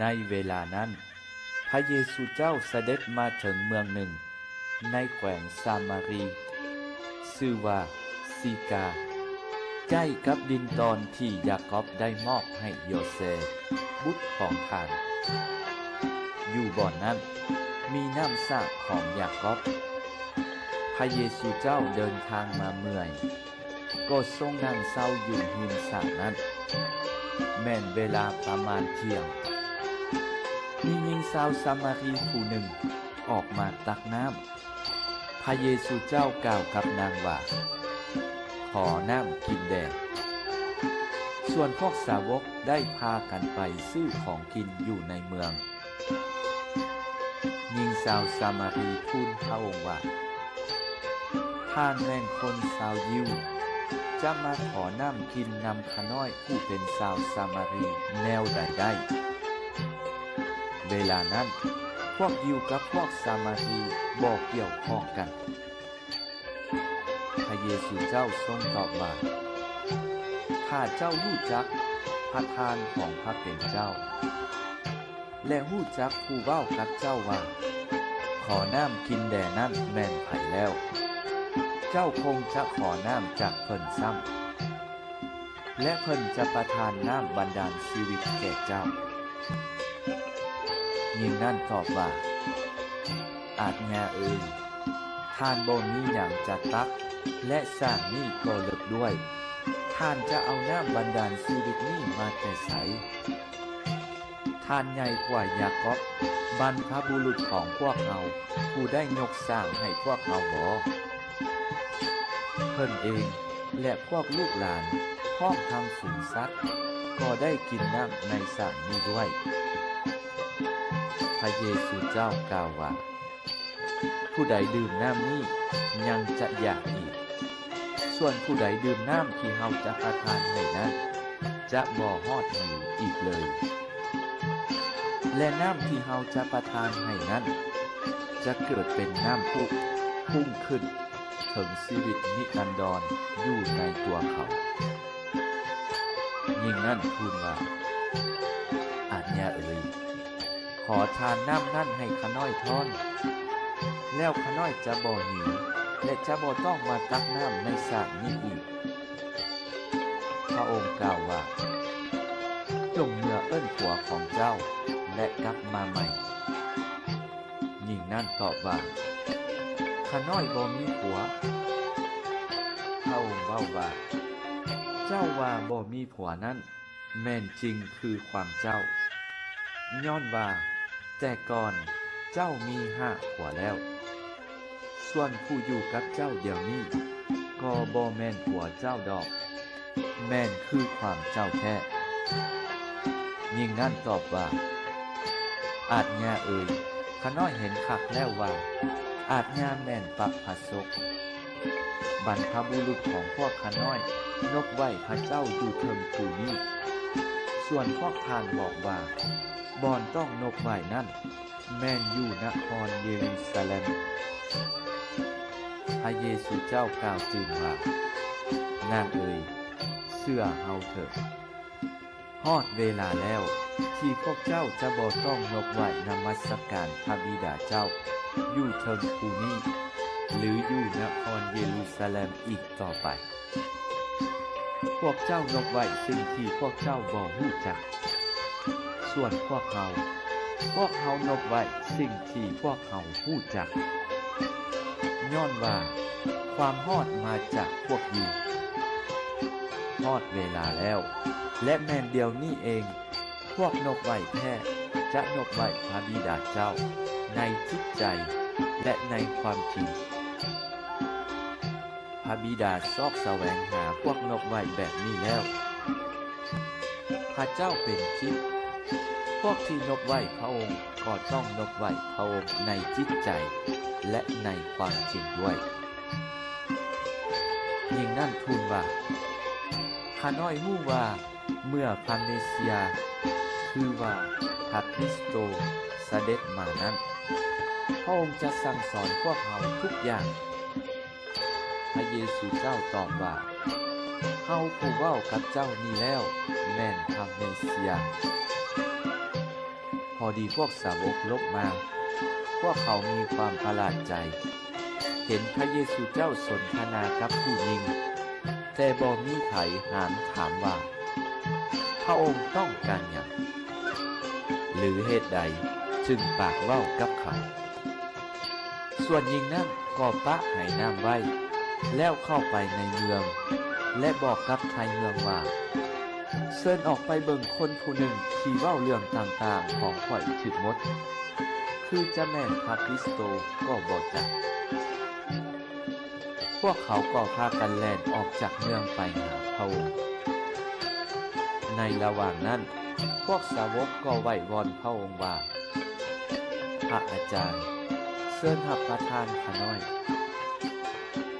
ในเวลานั้นพระเยซูเจ้าเสด็จมาถึงเมืองหนึ่งในแขวงซามารีชื่อว่าซีกาใกล้กับดินดอนที่ยากอบได้มอบให้โยเซฟบุตรของท่านอยู่บ่อนนั้นมีน้ำสระของยากอบพระเยซูเจ้าเดินทางมาเมื่อยก็ทรงนั่งเศร้าอยู่ริมสระนั้นแม่นเวลาประมาณเที่ยงมีหญิงสาวซามารีผู้หนึ่งออกมาตักน้ำพระเยซูเจ้ากล่าวกับนางว่าขอน้ำกินแด่ส่วนพวกสาวกได้พากันไปซื้อของกินอยู่ในเมืองหญิงสาวซามารีทูลพระองค์ว่าท่านแม่นคนชาวยิวจะมาขอน้ำกินนำข้าน้อยผู้เป็นชาวซามารีแนวใดได้เวลานั้นพวกยิวกับพวกซามารีบ่เกี่ยวข้องกันพระเยซูเจ้าทรงตอบว่าถ้าเจ้ารู้จักพระทานของพระเป็นเจ้าและรู้จักผู้เว้ากับเจ้าว่าขอน้ำกินแด่นั้นแม่นไผแล้วเจ้าคงจะขอน้ำจากเพิ่นซ้ำและเพิ่นจะประทานน้ำบันดาลชีวิตแก่เจ้าหญิงนั้นตอบว่าอาจญาเอ๋ยท่านบ่มีหยังจะตักและสร้างนี่ก็เลิกด้วยท่านจะเอาน้ำบันดาลชีวิตนี้มาแต่ไสท่านใหญ่กว่ายากอบบรรพบุรุษของพวกเราผู้ได้ยกสร้างให้พวกเราบ่เพิ่นเองและพวกลูกหลานพร้อมทั้งฝูงสัตว์ก็ได้กินน้ำในสระนี้ด้วยพระเยซูเจ้ากล่าวว่าผู้ใดดื่มน้ำนี้ยังจะอยากอีกส่วนผู้ใดดื่มน้ำที่เฮาจะประทานให้นั้นจะบ่ฮอดหิวอีกเลยและน้ำที่เฮาจะประทานให้นั้นจะเกิดเป็นน้ำพุพุ่งขึ้นถึงชีวิตนิรันดรอยู่ในตัวเขายิ่งนั้นทูลว่าอาจญาเอ๋ยขอทานน้ำนั่นให้ข้าน้อยทอนแล้วข้าน้อยจะบ่หิวและจะบ่ต้องมาตักน้ำในสระนี้อีกพระองค์กล่าวว่าจงเมื่อเอิ้นผัวของเจ้าและกลับมาใหม่หญิงนั่นตอบว่าข้าน้อยบ่มีผัวพระองค์เว้าว่าเจ้าว่าบ่มีผัวนั้นแม่นจริงคือความเจ้าย้อนว่าแต่ก่อนเจ้ามี5 ผัวแล้วส่วนผู้อยู่กับเจ้าเดี๋ยวนี้ก็บ่แม่นผัวเจ้าดอกแม่นคือความเจ้าแท้หญิงนั้นตอบว่าอาจญาเอ๋ยข้าน้อยเห็นคักแล้วว่าอาจญาแม่นปักพสกบรรพบุรุษของพวกข้าน้อยนกไหว้พระเจ้าอยู่เทิงผู้นี้ส่วนพวกท่านบอกว่าบ่อนต้องนกไหว้นั้นแม่นอยู่นครเยรูซาเล็มพระเยซูเจ้ากล่าวจื่นว่านางเอ๋ยเชื่อเฮาเถิดฮอดเวลาแล้วที่พวกเจ้าจะบ่ต้องนกไหว้นมัสการพระบิดาเจ้าอยู่เทิงผู้นี้หรืออยู่นครเยรูซาเล็มอีกต่อไปพวกเจ้านกไหว้สิ่งที่พวกเจ้าบ่รู้จักส่วนพวกเฮานกไหว้สิ่งที่พวกเฮารู้จักย้อนว่าความฮอดมาจากพวกยิวฮอดเวลาแล้วและแม่นเดียวนี้เองพวกนกไหว้แท้จะนกไหว้พระบิดาเจ้าในจิตใจและในความจริงพระบิดาซอกแสวงหาพวกนกไหว้แบบนี้แล้วพระเจ้าเป็นจิตพวกที่นกไหว้พระองค์ก็ต้องนกไหว้พระองค์ในจิตใจและในความจริงด้วยหญิงนั่นทูลว่าข้าน้อยรู้ว่าเมื่อพระเมสสิยาคือว่าพระคริสโตเสด็จมานั้นพระองค์จะสั่งสอนพวกเราทุกอย่างพระเยซูเจ้าตอบว่าเฮาผู้เว้ากับเจ้านี่แล้วแม่นพระเมสสิยา พอดีพวกสาวกลบมา พวกเขามีความประหลาดใจ เห็นพระเยซูเจ้าสนทนากับผู้หญิง แต่บ่มีไผหานถามว่า พระองค์ต้องการหยังหรือเหตุใดจึงปากเว้ากับเขา ส่วนหญิงนั้นก็ปะให้น้ำไว้ แล้วเข้าไปในเมือง และบอกกับไทยเมืองว่าเชิญออกไปเบิ่งคนผู้หนึ่งที่เว้าเรื่องต่างๆของข่อยถึกหมด คือจะแม่นพระคริสโตก็บ่จัก พวกเขาก็พากันแล่นออกจากเมืองไปหาพระองค์ ในระหว่างนั้นพวกสาวกก็ไหว้วอนพระองค์ว่า พระอาจารย์เชิญรับประทานข้าน้อย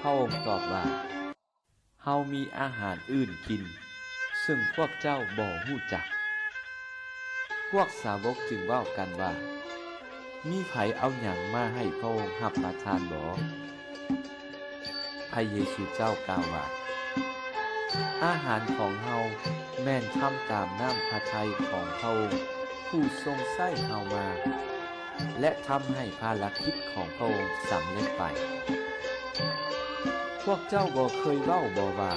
พระองค์ตอบว่า เฮามีอาหารอื่นกิน ซึ่งพวกเจ้าบ่ฮู้จัก พวกสาวกจึงเว้ากันว่า มีไผเอาหยังมาให้พระองค์รับประทานบ่ พระเยซูเจ้ากล่าวว่า อาหารของเฮาแม่นทำตามน้ำพระทัยของพระองค์ผู้ทรงใช้เฮามา และทำให้ภารกิจของพระองค์สำเร็จไป พวกเจ้าบ่เคยเว้าบ่ว่า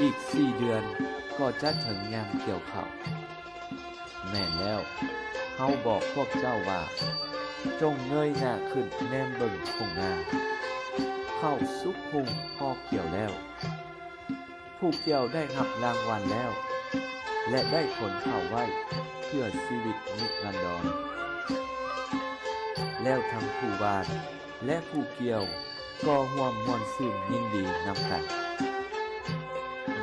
อีก4 เดือนก็จะถึงยามเกี่ยวข้าว แม่นแล้วเฮาบอกพวกเจ้าว่า จงเงยหน้าขึ้นแนมเบิ่งทุ่งนาข้าวสุกหุงพอเกี่ยวแล้ว ผู้เกี่ยวได้รับรางวัลแล้ว และได้ผลข้าวไว้เพื่อชีวิตนิรันดร แล้วทั้งผู้หว่านและผู้เกี่ยวก็ร่วมม่วนซื่นยินดีนำกัน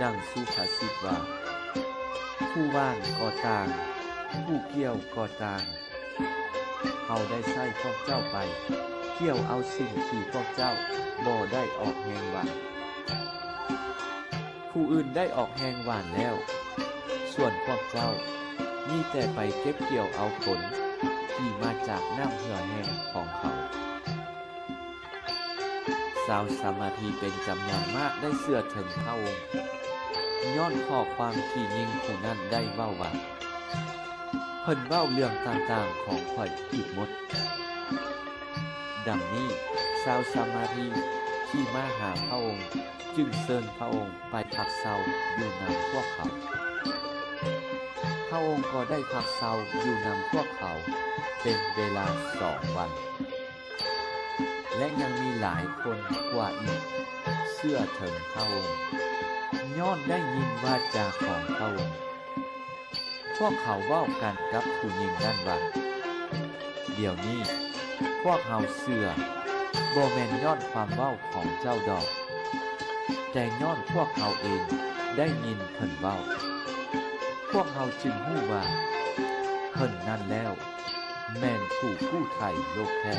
ดังสุภาษิตว่า ผู้หว่านก็ต่าง ผู้เกี่ยวก็ต่างเฮาได้ใช้พวกเจ้าไป เกี่ยวเอาสิ่งที่พวกเจ้าบ่ได้ออกแรงหวาน ผู้อื่นได้ออกแรงหวานแล้ว ส่วนพวกเจ้ามีแต่ไปเก็บเกี่ยวเอาผลที่มาจากน้ำเหือแห้งของเขาชาวสามาธีเป็นจำนวนมากได้เชื่อถึงพระองค์ย้อนข้อความที่หญิงผู้นั้นได้เว้าว่า เพิ่นเว้าเรื่องต่างๆของข่อยถูกหมด ดังนี้ชาวสามาธีที่มาหาพระองค์จึงเชิญพระองค์ไปพักเศร้าอยู่นำพวกเขา พระองค์ก็ได้พักเศร้าอยู่นำพวกเขาเป็นเวลา2 วัน และยังมีหลายคนกว่าอีกเชื่อถึงพระองค์ย้อนได้ยินวาจาของพระองค์ พวกเขาเว้ากันกับผู้หญิงนั้นว่า เดี๋ยวนี้พวกเฮาเชื่อบ่แม่นย้อนความเว้าของเจ้าดอก แต่ย้อนพวกเฮาเองได้ยินเพิ่นเว้า พวกเฮาจึงฮู้ว่าเพิ่นนั่นแล้วแม่นผู้กู้ไถ่โลกแท้